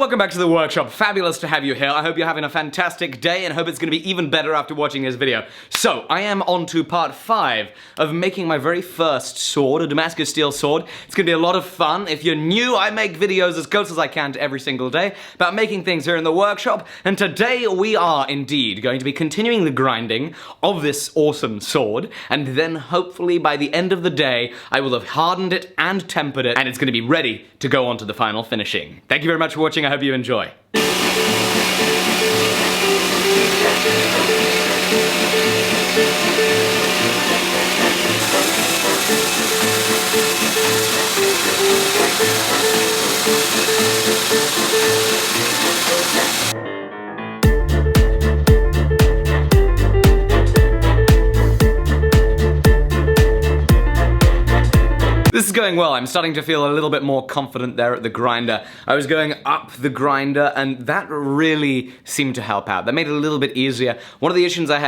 welcome back to the workshop. Fabulous to have you here. I hope you're having a fantastic day and hope it's going to be even better after watching this video. So, I am on to part 5 of making my very first sword, a Damascus steel sword. It's going to be a lot of fun. If you're new, I make videos as close as I can to every single day about making things here in the workshop, and today we are indeed going to be continuing the grinding of this awesome sword, and then hopefully by the end of the day, I will have hardened it and tempered it, and it's going to be ready to go on to the final finishing. Thank you very much for watching. I hope you enjoy. This is going well. I'm starting to feel a little bit more confident there at the grinder. I was going up the grinder and that really seemed to help out. That made it a little bit easier. One of the issues I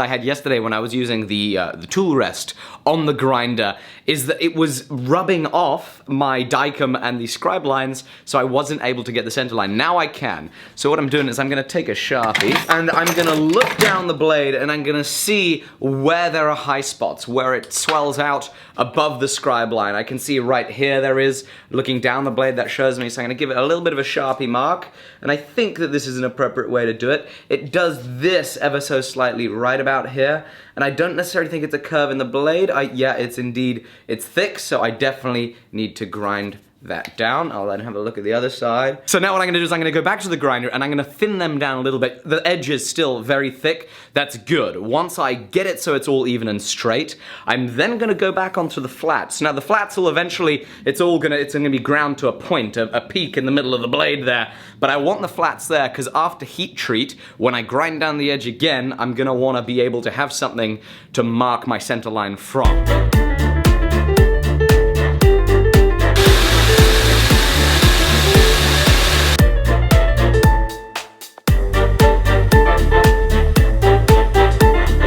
had yesterday when I was using the tool rest on the grinder is that it was rubbing off my dicom and the scribe lines, so I wasn't able to get the center line. Now I can. So what I'm doing is I'm gonna take a Sharpie and I'm gonna look down the blade and I'm gonna see where there are high spots, where it swells out above the scribe line. I can see right here there is, looking down the blade, that shows me, so I'm gonna give it a little bit of a Sharpie mark, and I think that this is an appropriate way to do it. It does this ever so slightly right about here, and I don't necessarily think it's a curve in the blade. Yeah, it's indeed, it's thick, so I definitely need to grind that down. I'll then have a look at the other side. So now what I'm gonna do is I'm gonna go back to the grinder and I'm gonna thin them down a little bit. The edge is still very thick. That's good. Once I get it so it's all even and straight, I'm then gonna go back onto the flats. Now the flats will eventually, it's gonna be ground to a point, a peak in the middle of the blade there. But I want the flats there because after heat treat, when I grind down the edge again, I'm gonna wanna be able to have something to mark my center line from.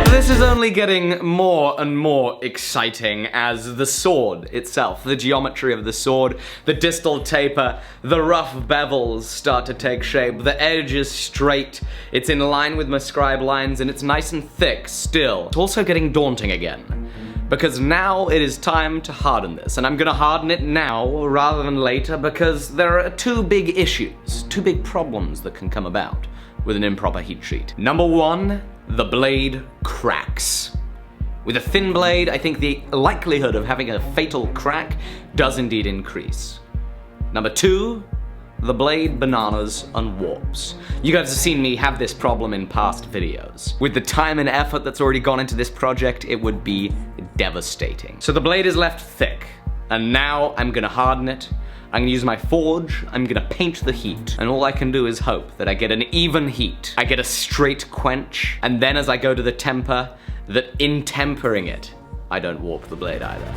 This is only getting more and more exciting as the sword itself, the geometry of the sword, the distal taper, the rough bevels start to take shape, the edge is straight, it's in line with my scribe lines, and it's nice and thick still. It's also getting daunting again, because now it is time to harden this, and I'm gonna harden it now rather than later because there are two big issues, two big problems that can come about with an improper heat treat. Number one, the blade cracks. With a thin blade, I think the likelihood of having a fatal crack does indeed increase. Number two, the blade bananas and warps. You guys have seen me have this problem in past videos. With the time and effort that's already gone into this project, it would be devastating. So the blade is left thick, and now I'm gonna harden it. I'm gonna use my forge, I'm gonna paint the heat, and all I can do is hope that I get an even heat, I get a straight quench, and then as I go to the temper, that in tempering it, I don't warp the blade either.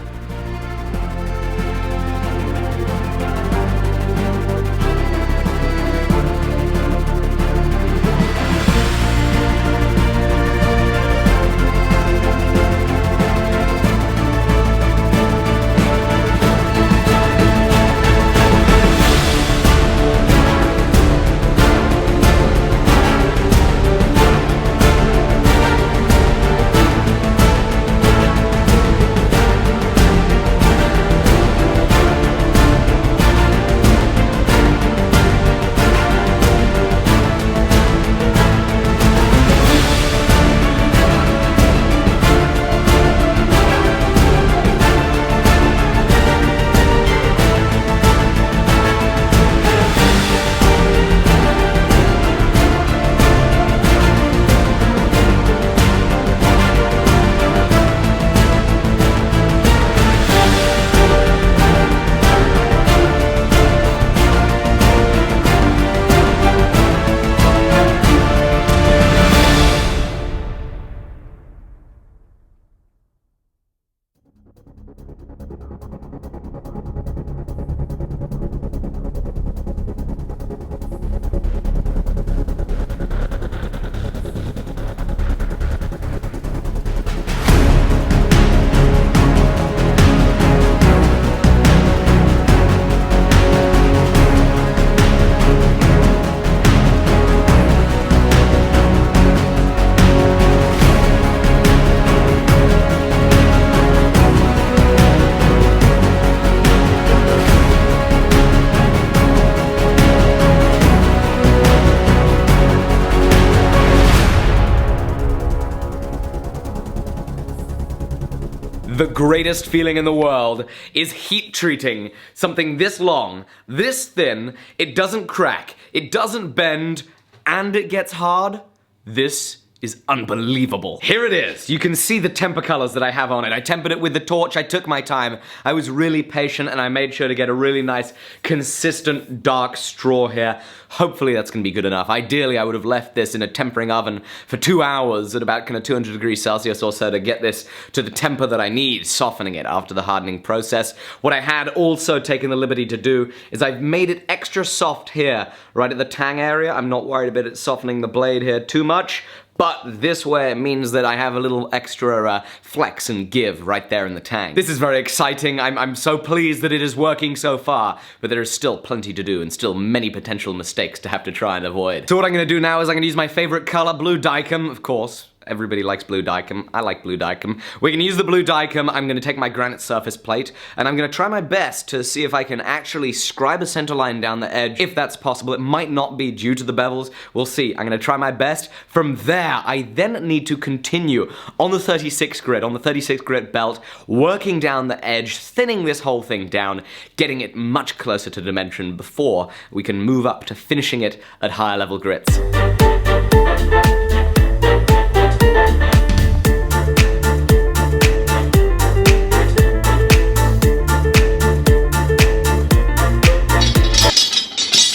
The greatest feeling in the world is heat treating something this long, this thin, it doesn't crack, it doesn't bend, and it gets hard. This is unbelievable. Here it is. You can see the temper colors that I have on it. I tempered it with the torch. I took my time. I was really patient and I made sure to get a really nice, consistent, dark straw here. Hopefully that's gonna be good enough. Ideally, I would have left this in a tempering oven for 2 hours at about kind of 200 degrees Celsius or so to get this to the temper that I need, softening it after the hardening process. What I had also taken the liberty to do is I've made it extra soft here, right at the tang area. I'm not worried about it softening the blade here too much. But this way it means that I have a little extra flex and give right there in the tang. This is very exciting. I'm so pleased that it is working so far, but there is still plenty to do and still many potential mistakes to have to try and avoid. So what I'm gonna do now is I'm gonna use my favorite color, blue Dicam, of course. Everybody likes blue Dicam. I like blue Dicam. We're gonna use the blue Dicam. I'm gonna take my granite surface plate, and I'm gonna try my best to see if I can actually scribe a center line down the edge, if that's possible. It might not be due to the bevels. We'll see. I'm gonna try my best. From there, I then need to continue on the 36 grit belt, working down the edge, thinning this whole thing down, getting it much closer to dimension before we can move up to finishing it at higher level grits.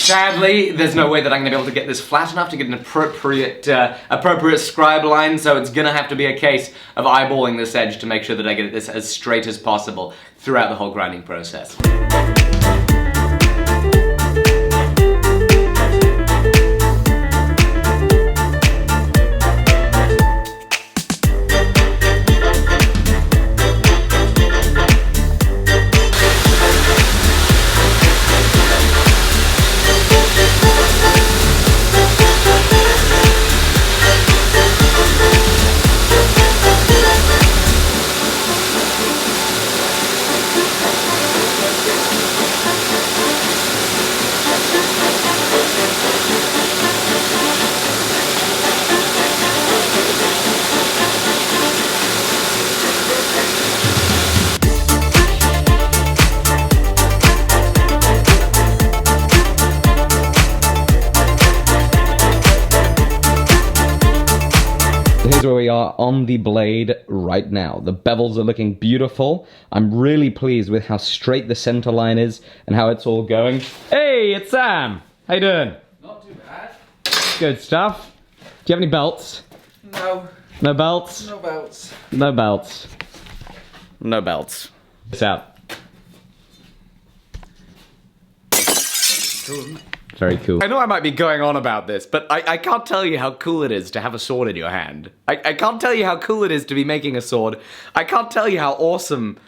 Sadly, there's no way that I'm gonna be able to get this flat enough to get an appropriate scribe line, so it's gonna have to be a case of eyeballing this edge to make sure that I get this as straight as possible throughout the whole grinding process. Here's where we are on the blade right now. The bevels are looking beautiful. I'm really pleased with how straight the center line is and how it's all going. Hey, it's Sam. How you doing? Not too bad. Good stuff. Do you have any belts? No. No belts? No belts. No belts. No belts. It's out. Cool. Very cool. I know I might be going on about this, but I can't tell you how cool it is to have a sword in your hand. I can't tell you how cool it is to be making a sword. I can't tell you how awesome...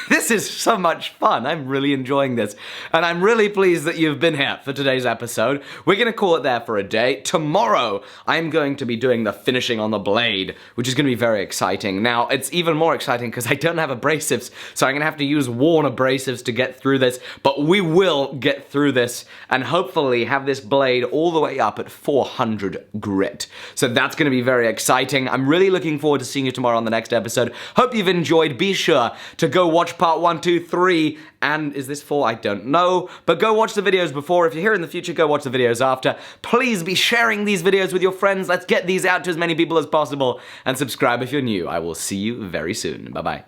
This is so much fun. I'm really enjoying this. And I'm really pleased that you've been here for today's episode. We're gonna call it there for a day. Tomorrow, I'm going to be doing the finishing on the blade, which is gonna be very exciting. Now, it's even more exciting because I don't have abrasives, so I'm gonna have to use worn abrasives to get through this, but we will get through this and hopefully have this blade all the way up at 400 grit. So that's gonna be very exciting. I'm really looking forward to seeing you tomorrow on the next episode. Hope you've enjoyed. Be sure to go watch part 1, 2, 3, and is this 4? I don't know. But go watch the videos before. If you're here in the future, go watch the videos after. Please be sharing these videos with your friends. Let's get these out to as many people as possible. And subscribe if you're new. I will see you very soon. Bye-bye.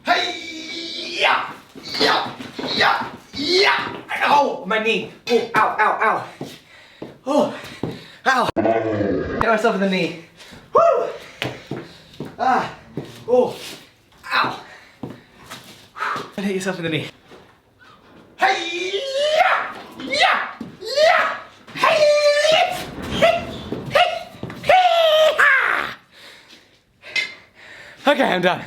Hey! Yeah! Yeah! Yeah! Yeah! Oh, my knee. Oh, ow, ow, ow. Oh, ow. Hit myself in the knee. Woo! Ah, oh, ow. And hit yourself in the knee. Hey, yeah, yeah, yeah. Hey, hey, hey, hey, ha. Okay, I'm done.